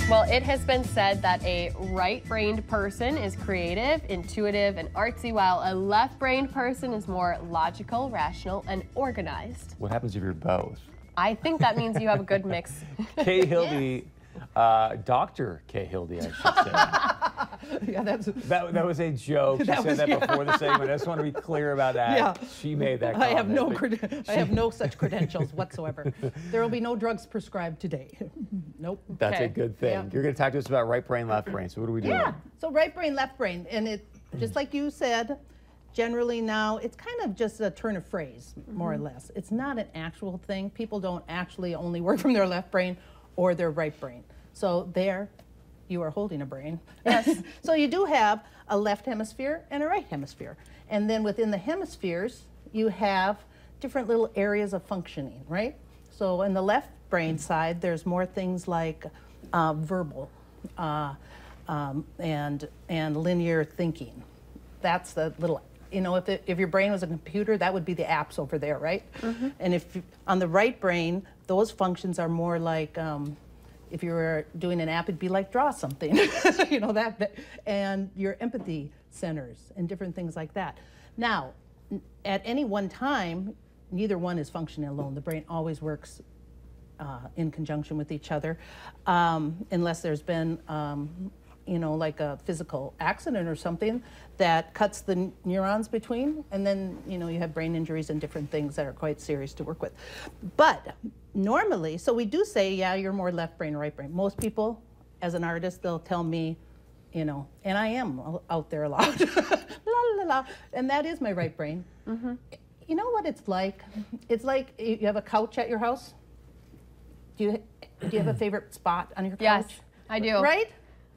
Well, it has been said that a right-brained person is creative, intuitive, and artsy, while a left-brained person is more logical, rational, and organized. What happens if you're both? I think that means you have a good mix. Kay Hildy, Dr. Kay Hildy, I should say. Yeah, that was a joke. She said that before the segment. I just want to be clear about that. Yeah. She made that comment. I have no such credentials whatsoever. There will be no drugs prescribed today. Nope. That's Okay. a good thing. Yeah. You're going to talk to us about right brain, left brain. So what are we doing? Yeah. So right brain, left brain, and it just like you said. Generally now, it's kind of just a turn of phrase, more or less. It's not an actual thing. People don't actually only work from their left brain or their right brain. So there, you are holding a brain. Yes. So you do have a left hemisphere and a right hemisphere. And then within the hemispheres, you have different little areas of functioning, right? So in the left brain side, there's more things like verbal and linear thinking. That's the little, you know, if your brain was a computer, that would be the apps over there, right? And if on the right brain, those functions are more like, if you were doing an app, it'd be like draw something, you know, that, and your empathy centers and different things like that. Now, at any one time, neither one is functioning alone. The brain always works in conjunction with each other, unless there's been you know, like a physical accident or something that cuts the neurons between, and then, you know, you have brain injuries and different things that are quite serious to work with. But normally, so we do say, yeah, you're more left brain or right brain. Most people, as an artist, they'll tell me, you know, and I am out there a lot, la la la, and that is my right brain. You know what it's like? It's like you have a couch at your house. Do you have a favorite spot on your couch? Yes, I do. Right?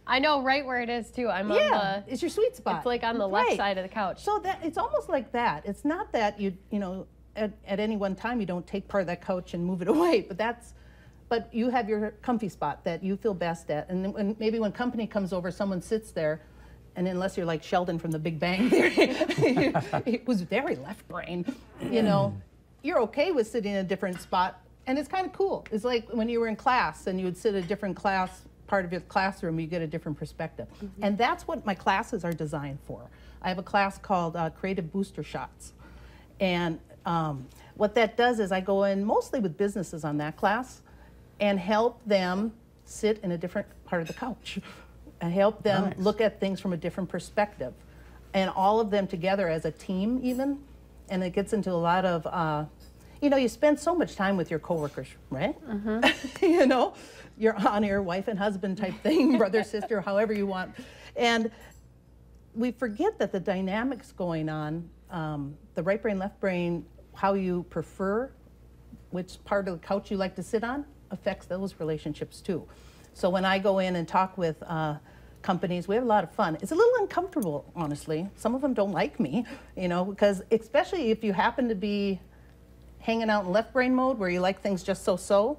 I know right where it is too. I'm on the. It's your sweet spot. It's like on the left side of the couch. So that it's almost like that. It's not that you know at any one time you don't take part of that couch and move it away, but you have your comfy spot that you feel best at. And then maybe when company comes over, someone sits there, and unless you're like Sheldon from The Big Bang Theory, it was very left brain. You know, you're okay with sitting in a different spot, and it's kind of cool. It's like when you were in class and you would sit in a different part of your classroom, you get a different perspective. And that's what my classes are designed for. I have a class called Creative Booster Shots. And what that does is I go in mostly with businesses on that class and help them sit in a different part of the couch. And help them look at things from a different perspective. And all of them together as a team even. And it gets into a lot of, you know, you spend so much time with your coworkers, right? You know? You're on your wife and husband type thing, brother, sister, however you want. And we forget that the dynamics going on, the right brain, left brain, how you prefer, which part of the couch you like to sit on, affects those relationships too. So when I go in and talk with companies, we have a lot of fun. It's a little uncomfortable, honestly. Some of them don't like me, you know, because especially if you happen to be hanging out in left brain mode where you like things just so,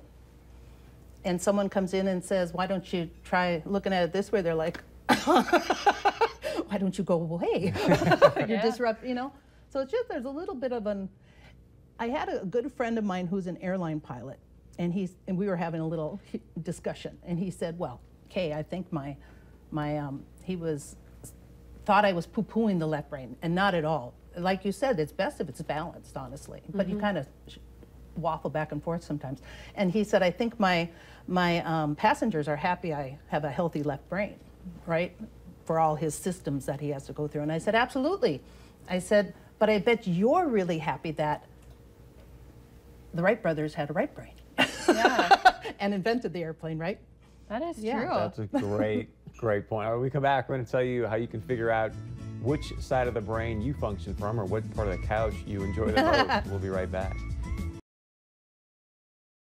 and someone comes in and says, why don't you try looking at it this way? They're like, why don't you go away? You're disrupting, you know? So it's just, there's a little bit of I had a good friend of mine who's an airline pilot, and we were having a little discussion, and he said, well, Kay, I think he thought I was poo-pooing the left brain, and not at all. Like you said, it's best if it's balanced, honestly, but you kind of waffle back and forth sometimes. And he said, I think my passengers are happy I have a healthy left brain, right? For all his systems that he has to go through. And I said, absolutely. I said, but I bet you're really happy that the Wright brothers had a right brain. And invented the airplane, right? That is true. That's a great point. When we come back, we're going to tell you how you can figure out which side of the brain you function from or what part of the couch you enjoy the most. We'll be right back.